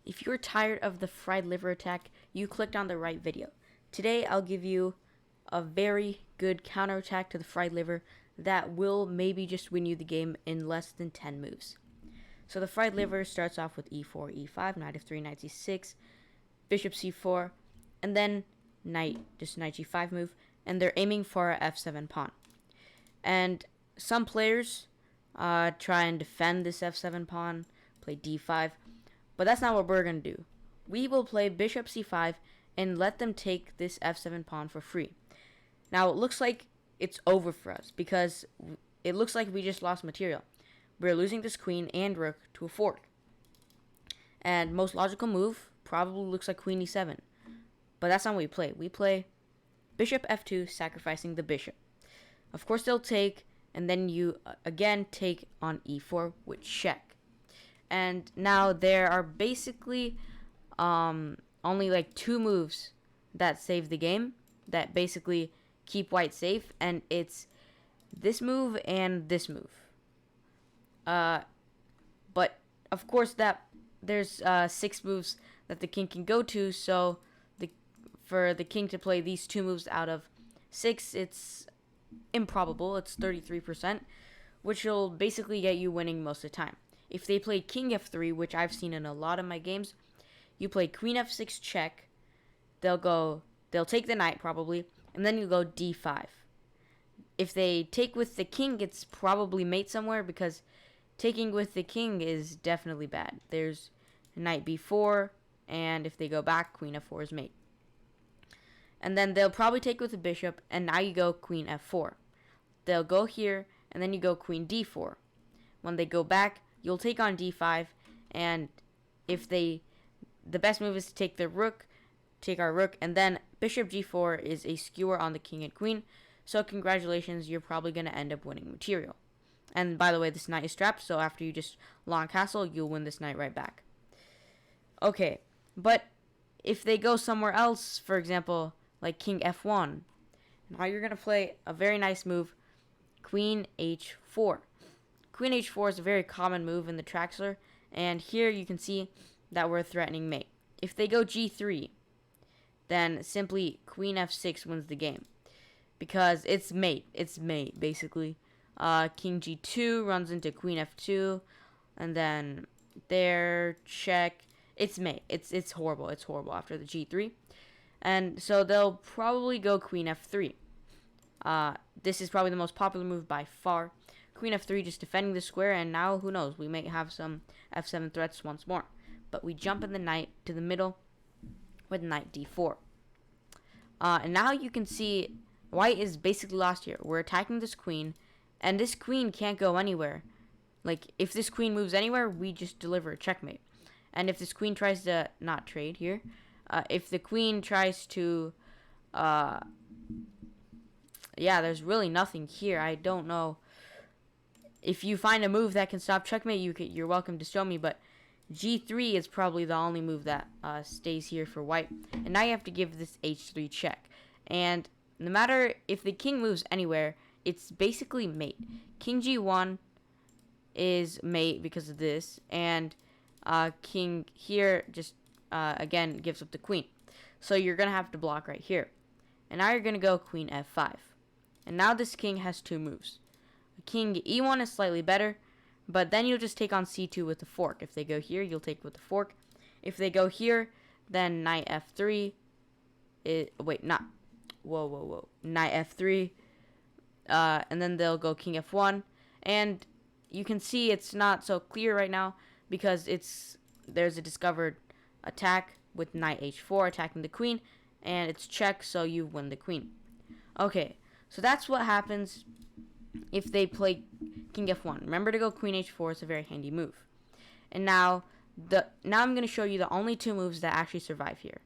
If you're tired of the fried liver attack, you clicked on the right video. Today I'll give you a very good counterattack to the fried liver that will maybe just win you the game in less than 10 moves. So the fried liver starts off with e4, e5, knight f3, knight c6, bishop c4, and then knight g5 move, and they're aiming for a f7 pawn. And some players try and defend this f7 pawn, play d5, but that's not what we're going to do. We will play bishop c5 and let them take this f7 pawn for free. Now, it looks like it's over for us because it looks like we just lost material. We're losing this queen and rook to a fork. And most logical move probably looks like queen e7. But that's not what we play. We play bishop f2, sacrificing the bishop. Of course, they'll take, and then you again take on e4 with check. And now there are basically only like 2 moves that save the game, that basically keep white safe, and it's this move and this move. But of course that there's 6 moves that the king can go to, so for the king to play these 2 moves out of 6, it's improbable. It's 33%, which will basically get you winning most of the time. If they play king f3, which I've seen in a lot of my games, you play queen f6 check, they'll take the knight probably, and then you go d5. If they take with the king, it's probably mate somewhere, because taking with the king is definitely bad. There's knight b4, and if they go back, queen f4 is mate. And then they'll probably take with the bishop, and now you go queen f4. They'll go here, and then you go queen d4. When they go back, you'll take on d5, and if the best move is to take the rook, take our rook, and then bishop g4 is a skewer on the king and queen. So congratulations, you're probably going to end up winning material. And by the way, this knight is trapped, so after you just long castle, you'll win this knight right back. Okay, but if they go somewhere else, for example, like king f1, now you're going to play a very nice move, queen h4. Queen h4 is a very common move in the Traxler, and here you can see that we're threatening mate. If they go g3, then simply queen f6 wins the game, because it's mate, basically. King g2 runs into queen f2, and then there, check. It's mate. It's horrible. It's horrible after the g3. And so they'll probably go queen f3. This is probably the most popular move by far. Queen f3 just defending the square, and now who knows, we may have some f7 threats once more. But we jump in the knight to the middle with knight d4. And now you can see white is basically lost here. We're attacking this queen, and this queen can't go anywhere. Like, if this queen moves anywhere, we just deliver a checkmate. And if this queen tries to not trade here, if the queen tries to, there's really nothing here. I don't know. If you find a move that can stop checkmate, you're welcome to show me, but g3 is probably the only move that stays here for white. And now you have to give this h3 check. And no matter if the king moves anywhere, it's basically mate. King g1 is mate because of this, and king here just again gives up the queen. So you're going to have to block right here. And now you're going to go queen f5. And now this king has 2 moves. King e1 is slightly better, but then you'll just take on c2 with the fork. If they go here, you'll take with the fork. If they go here, then knight f3. Knight f3. And then they'll go king f1. And you can see it's not so clear right now because there's a discovered attack with knight h4 attacking the queen, and it's check, so you win the queen. Okay, so that's what happens if they play king f1. Remember to go queen h4. It's a very handy move. And now I'm going to show you the only 2 moves that actually survive here.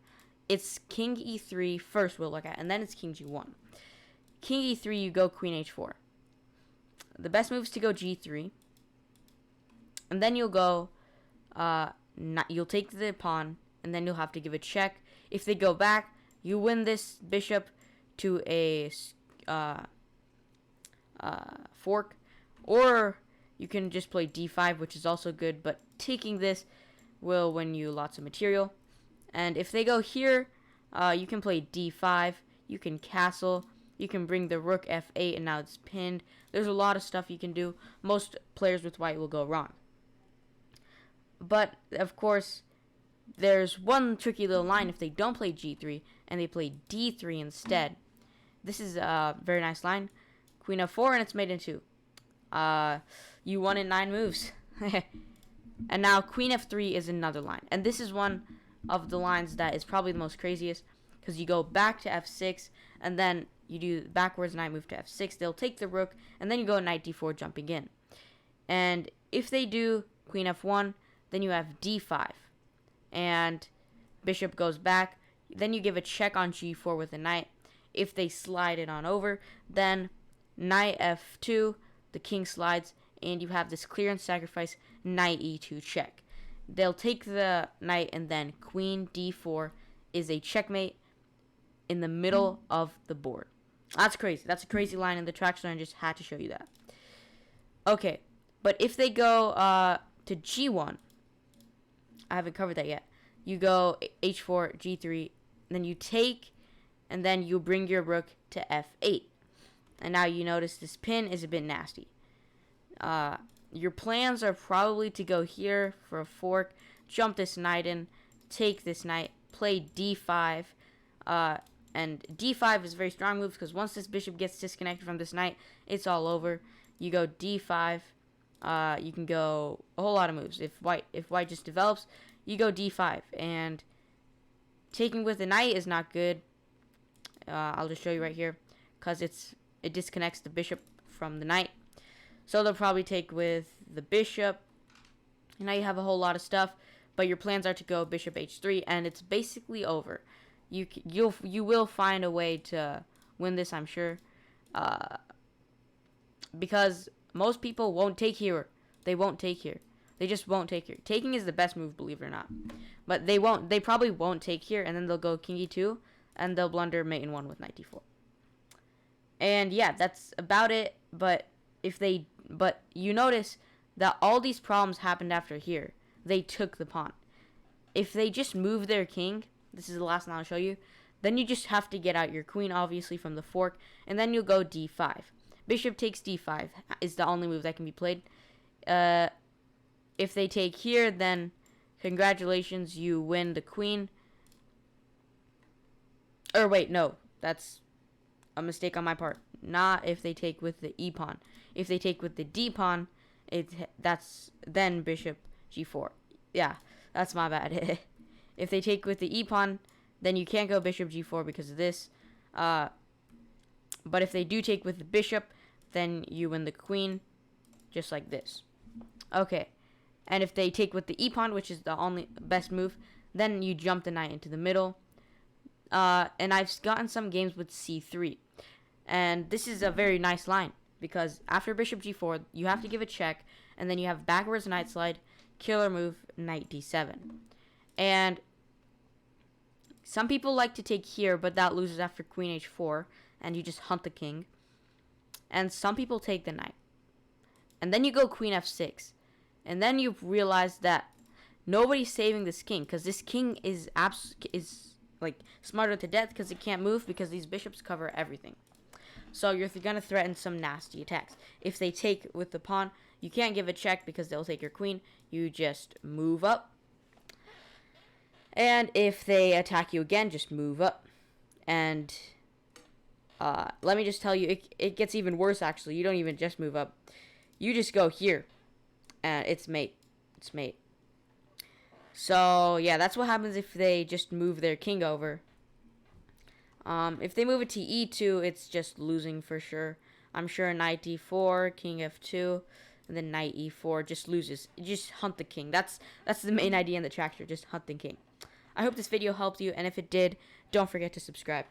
It's king e3 first we'll look at, and then it's king g1. King e3, you go queen h4. The best move is to go g3, and then you'll go you'll take the pawn, and then you'll have to give a check. If they go back, you win this bishop to a fork, or you can just play d5, which is also good, but taking this will win you lots of material. And if they go here, you can play d5, you can castle, you can bring the rook f8 and now it's pinned. There's a lot of stuff you can do. Most players with white will go wrong. But, of course, there's one tricky little line if they don't play g3 and they play d3 instead. This is a very nice line. Queen f4 and it's made in 2. You won in 9 moves. And now queen f3 is another line. And this is one of the lines that is probably the most craziest, because you go back to f6 and then you do backwards knight move to f6. They'll take the rook and then you go knight d4 jumping in. And if they do queen f1, then you have d5 and bishop goes back. Then you give a check on g4 with a knight. If they slide it on over, then knight f2, the king slides, and you have this clear and sacrifice knight e2 check. They'll take the knight, and then queen d4 is a checkmate in the middle of the board. That's crazy. That's a crazy line in the Traxler, and I just had to show you that. Okay, but if they go to g1, I haven't covered that yet. You go h4, g3, then you take, and then you bring your rook to f8. And now you notice this pin is a bit nasty. Your plans are probably to go here for a fork, jump this knight in, take this knight, play d5. And d5 is a very strong move because once this bishop gets disconnected from this knight, it's all over. You go d5. You can go a whole lot of moves. If white just develops, you go d5. And taking with the knight is not good. I'll just show you right here because it disconnects the bishop from the knight. So they'll probably take with the bishop. And now you have a whole lot of stuff, but your plans are to go bishop h3, and it's basically over. You will find a way to win this, I'm sure, because most people won't take here. They won't take here. They just won't take here. Taking is the best move, believe it or not. But they won't. They probably won't take here, and then they'll go king e2, and they'll blunder mate in 1 with knight d4. And yeah, that's about it. But you notice that all these problems happened after here. They took the pawn. If they just move their king, this is the last one I'll show you, then you just have to get out your queen, obviously, from the fork, and then you'll go d5. Bishop takes d5 is the only move that can be played. If they take here, then congratulations, you win the queen. Or wait, no, that's a mistake on my part. Not if they take with the e pawn. If they take with the d pawn, that's then bishop g4. Yeah, that's my bad. If they take with the e pawn, then you can't go bishop g4 because of this. But if they do take with the bishop, then you win the queen, just like this. Okay, and if they take with the e pawn, which is the only best move, then you jump the knight into the middle. And I've gotten some games with c3, and this is a very nice line because after bishop g4, you have to give a check, and then you have backwards knight slide, killer move, knight d7. And some people like to take here, but that loses after queen h4, and you just hunt the king. And some people take the knight. And then you go queen f6. And then you realize that nobody's saving this king, because this king is like smarter to death because it can't move because these bishops cover everything. So you're going to threaten some nasty attacks. If they take with the pawn, you can't give a check because they'll take your queen. You just move up. And if they attack you again, just move up. And let me just tell you, it gets even worse, actually. You don't even just move up. You just go here. And it's mate. It's mate. So, yeah, that's what happens if they just move their king over. If they move it to e2, it's just losing for sure. I'm sure knight d4, king f2, and then knight e4 just loses. You just hunt the king. That's the main idea in the Traxler, just hunt the king. I hope this video helped you, and if it did, don't forget to subscribe.